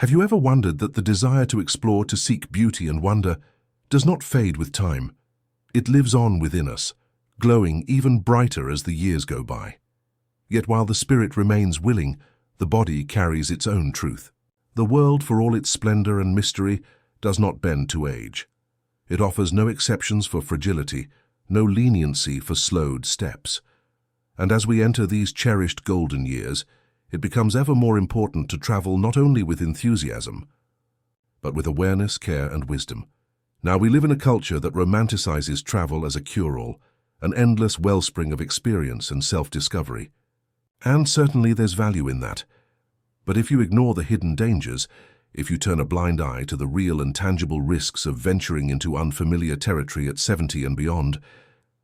Have you ever wondered that the desire to explore, to seek beauty and wonder, does not fade with time? It lives on within us, glowing even brighter as the years go by. Yet while the spirit remains willing, the body carries its own truth. The world, for all its splendor and mystery, does not bend to age. It offers no exceptions for fragility, no leniency for slowed steps. And as we enter these cherished golden years, it becomes ever more important to travel not only with enthusiasm, but with awareness, care, and wisdom. Now we live in a culture that romanticizes travel as a cure-all, an endless wellspring of experience and self-discovery. And certainly there's value in that. But if you ignore the hidden dangers, if you turn a blind eye to the real and tangible risks of venturing into unfamiliar territory at 70 and beyond,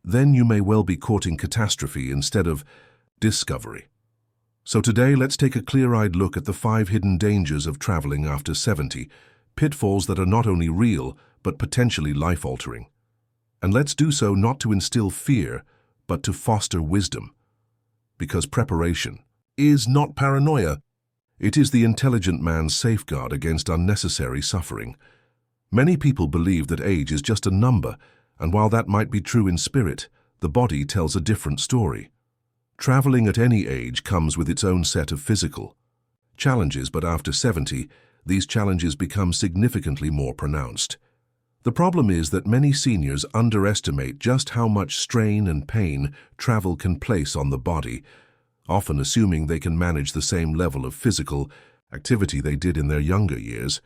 then you may well be courting catastrophe instead of discovery. So today, let's take a clear-eyed look at the 5 hidden dangers of traveling after 70, pitfalls that are not only real, but potentially life-altering. And let's do so not to instill fear, but to foster wisdom. Because preparation is not paranoia. It is the intelligent man's safeguard against unnecessary suffering. Many people believe that age is just a number, and while that might be true in spirit, the body tells a different story. Traveling at any age comes with its own set of physical challenges, but after 70, these challenges become significantly more pronounced. The problem is that many seniors underestimate just how much strain and pain travel can place on the body, often assuming they can manage the same level of physical activity they did in their younger years.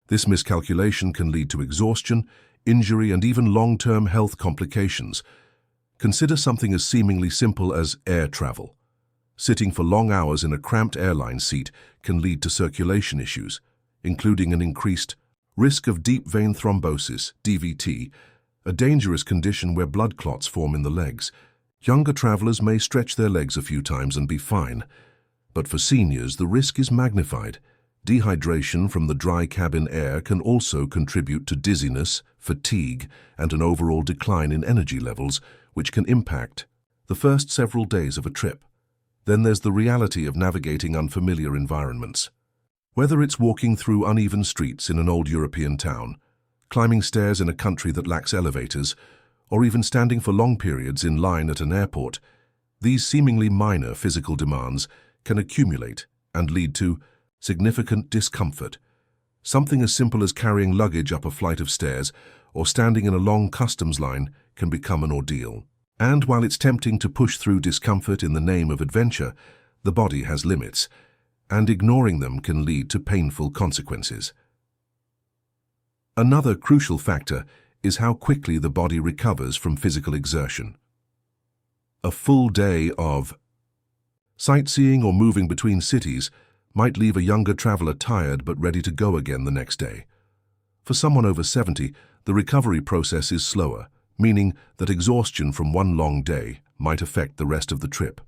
This miscalculation can lead to exhaustion, injury, and even long-term health complications. Consider something as seemingly simple as air travel. Sitting for long hours in a cramped airline seat can lead to circulation issues, including an increased risk of deep vein thrombosis, DVT, a dangerous condition where blood clots form in the legs. Younger travelers may stretch their legs a few times and be fine, but for seniors the risk is magnified. Dehydration from the dry cabin air can also contribute to dizziness, fatigue, and an overall decline in energy levels, which can impact the first several days of a trip. Then there's the reality of navigating unfamiliar environments. Whether it's walking through uneven streets in an old European town, climbing stairs in a country that lacks elevators, or even standing for long periods in line at an airport, these seemingly minor physical demands can accumulate and lead to significant discomfort. Something as simple as carrying luggage up a flight of stairs or standing in a long customs line can become an ordeal. And while it's tempting to push through discomfort in the name of adventure, the body has limits, and ignoring them can lead to painful consequences. Another crucial factor is how quickly the body recovers from physical exertion. A full day of sightseeing or moving between cities might leave a younger traveler tired but ready to go again the next day. For someone over 70, the recovery process is slower, meaning that exhaustion from one long day might affect the rest of the trip.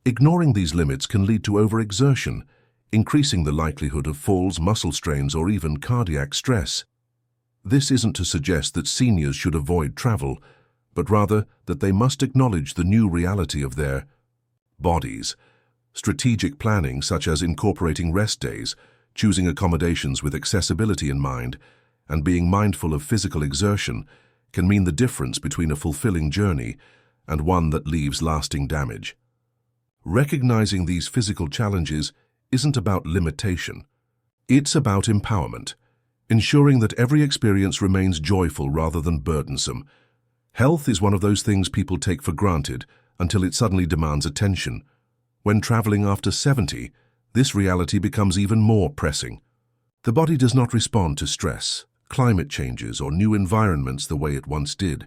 Ignoring these limits can lead to overexertion, increasing the likelihood of falls, muscle strains, or even cardiac stress. This isn't to suggest that seniors should avoid travel, but rather that they must acknowledge the new reality of their bodies. Strategic planning, such as incorporating rest days, choosing accommodations with accessibility in mind, and being mindful of physical exertion, can mean the difference between a fulfilling journey and one that leaves lasting damage. Recognizing these physical challenges isn't about limitation. It's about empowerment, ensuring that every experience remains joyful rather than burdensome. Health is one of those things people take for granted until it suddenly demands attention. When traveling after 70, this reality becomes even more pressing. The body does not respond to stress, climate changes, or new environments the way it once did,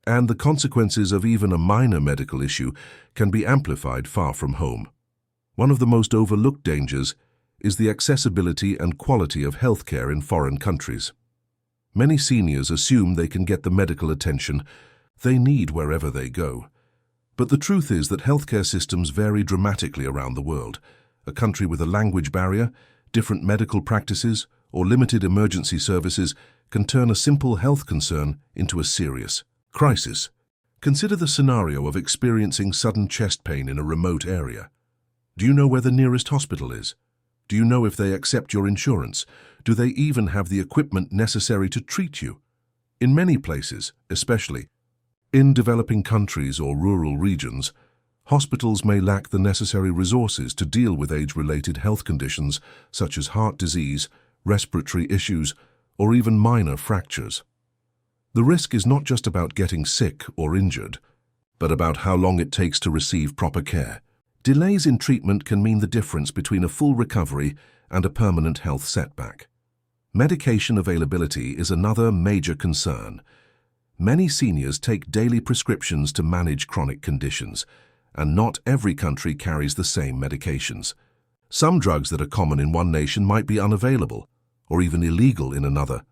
and the consequences of even a minor medical issue can be amplified far from home. One of the most overlooked dangers is the accessibility and quality of healthcare in foreign countries. Many seniors assume they can get the medical attention they need wherever they go. But the truth is that healthcare systems vary dramatically around the world. A country with a language barrier, different medical practices, or limited emergency services can turn a simple health concern into a serious crisis. Consider the scenario of experiencing sudden chest pain in a remote area. Do you know where the nearest hospital is? Do you know if they accept your insurance? Do they even have the equipment necessary to treat you? In many places, especially in developing countries or rural regions, hospitals may lack the necessary resources to deal with age-related health conditions such as heart disease, respiratory issues, or even minor fractures. The risk is not just about getting sick or injured, but about how long it takes to receive proper care. Delays in treatment can mean the difference between a full recovery and a permanent health setback. Medication availability is another major concern. Many seniors take daily prescriptions to manage chronic conditions, and not every country carries the same medications. Some drugs that are common in one nation might be unavailable, or even illegal in another.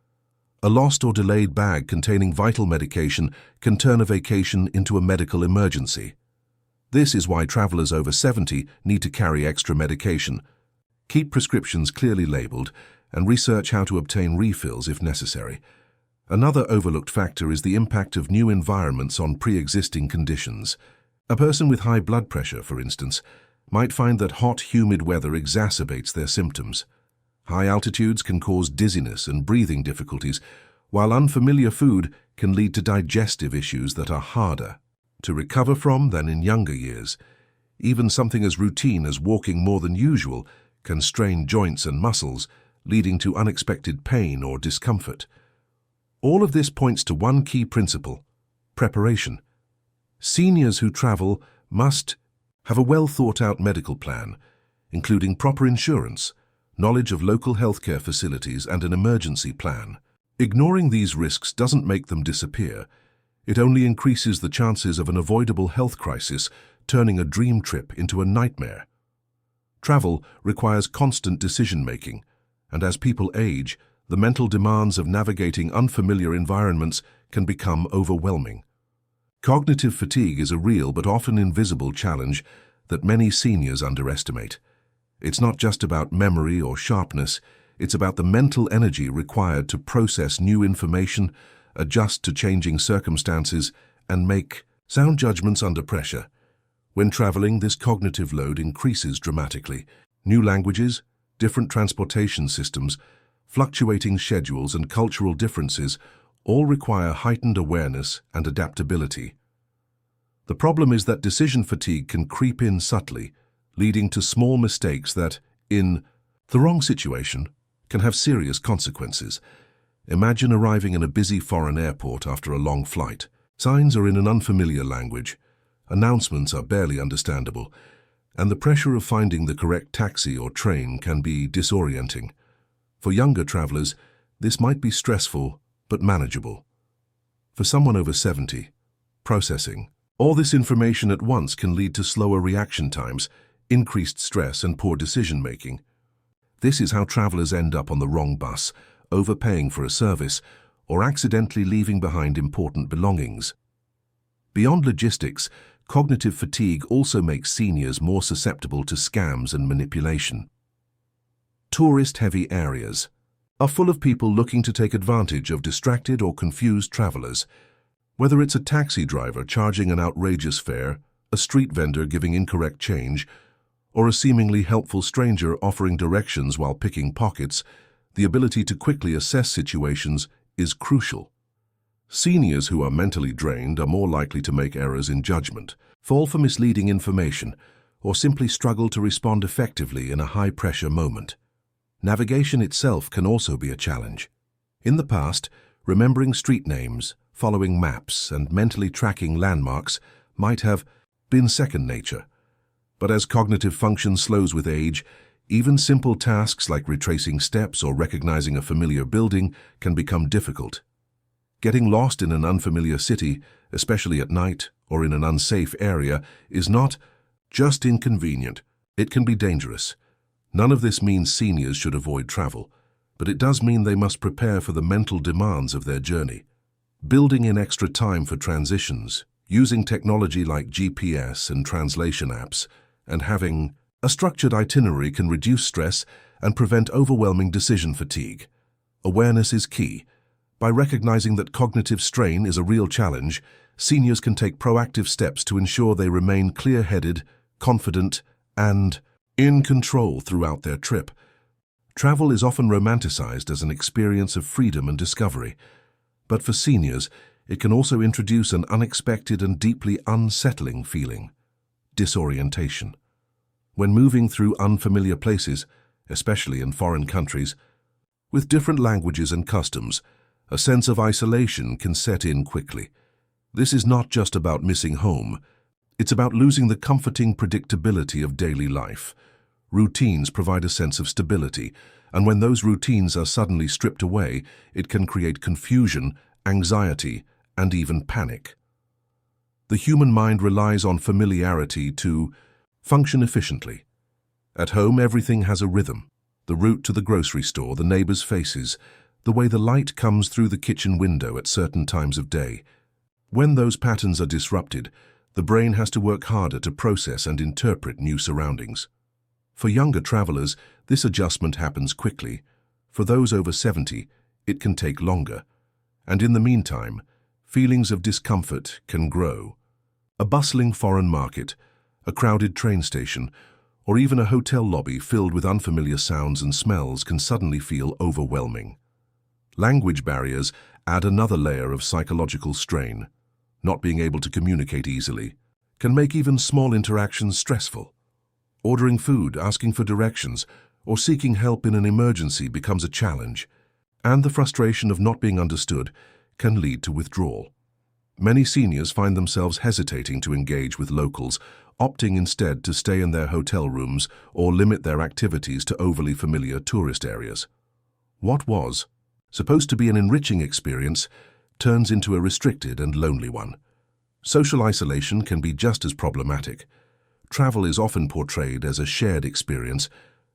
A lost or delayed bag containing vital medication can turn a vacation into a medical emergency. This is why travelers over 70 need to carry extra medication, keep prescriptions clearly labeled, and research how to obtain refills if necessary. Another overlooked factor is the impact of new environments on pre-existing conditions. A person with high blood pressure, for instance, might find that hot, humid weather exacerbates their symptoms. High altitudes can cause dizziness and breathing difficulties, while unfamiliar food can lead to digestive issues that are harder to recover from than in younger years. Even something as routine as walking more than usual can strain joints and muscles, leading to unexpected pain or discomfort. All of this points to one key principle: preparation. Seniors who travel must have a well-thought-out medical plan, including proper insurance, knowledge of local healthcare facilities, and an emergency plan. Ignoring these risks doesn't make them disappear. It only increases the chances of an avoidable health crisis, turning a dream trip into a nightmare. Travel requires constant decision-making, and as people age, the mental demands of navigating unfamiliar environments can become overwhelming. Cognitive fatigue is a real but often invisible challenge that many seniors underestimate. It's not just about memory or sharpness, it's about the mental energy required to process new information, adjust to changing circumstances, and make sound judgments under pressure. When traveling, this cognitive load increases dramatically. New languages, different transportation systems, fluctuating schedules, and cultural differences all require heightened awareness and adaptability. The problem is that decision fatigue can creep in subtly, leading to small mistakes that, in the wrong situation, can have serious consequences. Imagine arriving in a busy foreign airport after a long flight. Signs are in an unfamiliar language, announcements are barely understandable, and the pressure of finding the correct taxi or train can be disorienting. For younger travelers, this might be stressful but manageable. For someone over 70, processing all this information at once can lead to slower reaction times, increased stress, and poor decision-making. This is how travelers end up on the wrong bus, overpaying for a service, or accidentally leaving behind important belongings. Beyond logistics, cognitive fatigue also makes seniors more susceptible to scams and manipulation. Tourist-heavy areas are full of people looking to take advantage of distracted or confused travelers. Whether it's a taxi driver charging an outrageous fare, a street vendor giving incorrect change, or a seemingly helpful stranger offering directions while picking pockets, the ability to quickly assess situations is crucial. Seniors who are mentally drained are more likely to make errors in judgment, fall for misleading information, or simply struggle to respond effectively in a high-pressure moment. Navigation itself can also be a challenge. In the past, remembering street names, following maps, and mentally tracking landmarks might have been second nature. But as cognitive function slows with age, even simple tasks like retracing steps or recognizing a familiar building can become difficult. Getting lost in an unfamiliar city, especially at night or in an unsafe area, is not just inconvenient. It can be dangerous. None of this means seniors should avoid travel, but it does mean they must prepare for the mental demands of their journey. Building in extra time for transitions, using technology like GPS and translation apps, and having a structured itinerary can reduce stress and prevent overwhelming decision fatigue. Awareness is key. By recognizing that cognitive strain is a real challenge, seniors can take proactive steps to ensure they remain clear-headed, confident, and in control throughout their trip. Travel is often romanticized as an experience of freedom and discovery, but for seniors, it can also introduce an unexpected and deeply unsettling feeling: disorientation. When moving through unfamiliar places, especially in foreign countries, with different languages and customs, a sense of isolation can set in quickly. This is not just about missing home. It's about losing the comforting predictability of daily life. Routines provide a sense of stability, and when those routines are suddenly stripped away, it can create confusion, anxiety, and even panic. The human mind relies on familiarity to function efficiently. At home, everything has a rhythm: the route to the grocery store, the neighbors' faces, the way the light comes through the kitchen window at certain times of day. When those patterns are disrupted, the brain has to work harder to process and interpret new surroundings. For younger travelers, this adjustment happens quickly. For those over 70, it can take longer. And in the meantime, feelings of discomfort can grow. A bustling foreign market, a crowded train station, or even a hotel lobby filled with unfamiliar sounds and smells can suddenly feel overwhelming. Language barriers add another layer of psychological strain. Not being able to communicate easily can make even small interactions stressful. Ordering food, asking for directions, or seeking help in an emergency becomes a challenge, and the frustration of not being understood can lead to withdrawal. Many seniors find themselves hesitating to engage with locals, opting instead to stay in their hotel rooms or limit their activities to overly familiar tourist areas. What was supposed to be an enriching experience turns into a restricted and lonely one. Social isolation can be just as problematic. Travel is often portrayed as a shared experience,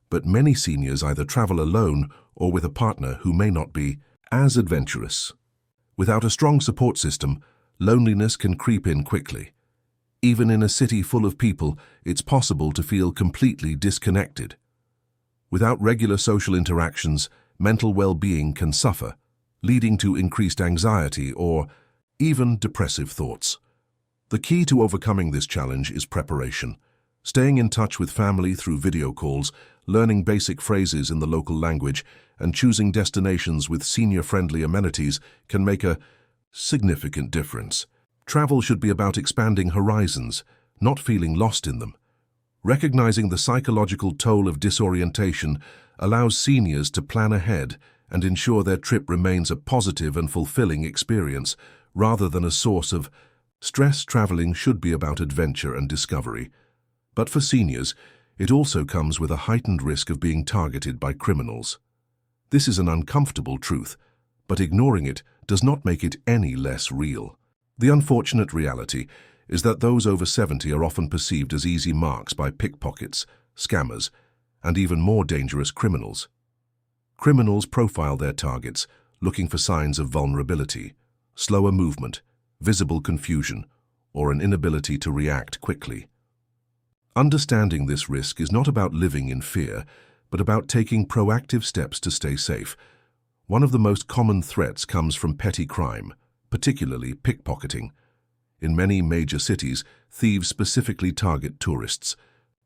but many seniors either travel alone or with a partner who may not be as adventurous. Without a strong support system, loneliness can creep in quickly. Even in a city full of people, it's possible to feel completely disconnected. Without regular social interactions, mental well-being can suffer, leading to increased anxiety or even depressive thoughts. The key to overcoming this challenge is preparation. Staying in touch with family through video calls, learning basic phrases in the local language, and choosing destinations with senior-friendly amenities can make a significant difference. Travel should be about expanding horizons, not feeling lost in them. Recognizing the psychological toll of disorientation allows seniors to plan ahead and ensure their trip remains a positive and fulfilling experience, rather than a source of stress. Traveling should be about adventure and discovery. But for seniors, it also comes with a heightened risk of being targeted by criminals. This is an uncomfortable truth, but ignoring it does not make it any less real. The unfortunate reality is that those over 70 are often perceived as easy marks by pickpockets, scammers, and even more dangerous criminals. Criminals profile their targets, looking for signs of vulnerability, slower movement, visible confusion, or an inability to react quickly. Understanding this risk is not about living in fear, but about taking proactive steps to stay safe. One of the most common threats comes from petty crime, particularly pickpocketing. In many major cities, thieves specifically target tourists,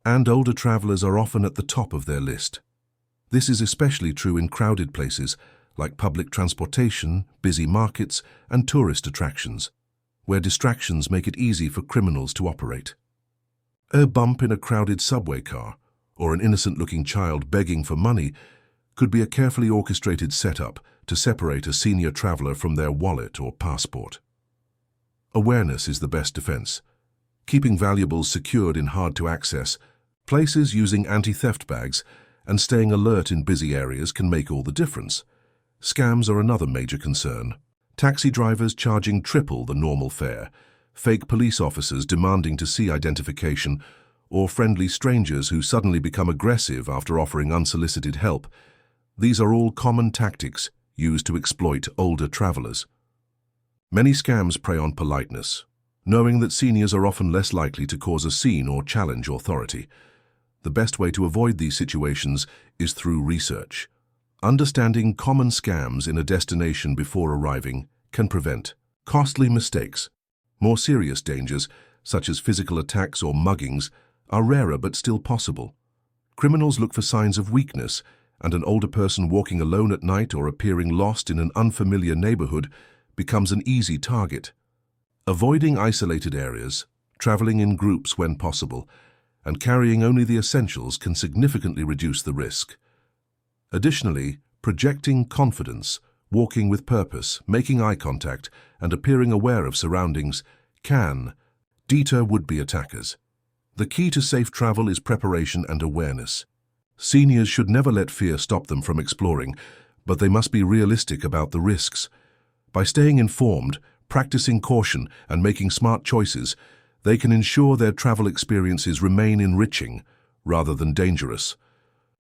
and older travelers are often at the top of their list. This is especially true in crowded places like public transportation, busy markets, and tourist attractions, where distractions make it easy for criminals to operate. A bump in a crowded subway car, or an innocent-looking child begging for money, could be a carefully orchestrated setup to separate a senior traveler from their wallet or passport. Awareness is the best defense. Keeping valuables secured in hard-to-access places, using anti-theft bags, and staying alert in busy areas can make all the difference. Scams are another major concern. Taxi drivers charging triple the normal fare, fake police officers demanding to see identification, or friendly strangers who suddenly become aggressive after offering unsolicited help. These are all common tactics used to exploit older travelers. Many scams prey on politeness, knowing that seniors are often less likely to cause a scene or challenge authority. The best way to avoid these situations is through research. Understanding common scams in a destination before arriving can prevent costly mistakes. More serious dangers, such as physical attacks or muggings, are rarer but still possible. Criminals look for signs of weakness and an older person walking alone at night or appearing lost in an unfamiliar neighborhood becomes an easy target. Avoiding isolated areas, traveling in groups when possible, and carrying only the essentials can significantly reduce the risk. Additionally, projecting confidence, walking with purpose, making eye contact, and appearing aware of surroundings can deter would-be attackers. The key to safe travel is preparation and awareness. Seniors should never let fear stop them from exploring, but they must be realistic about the risks. By staying informed, practicing caution, and making smart choices, they can ensure their travel experiences remain enriching rather than dangerous.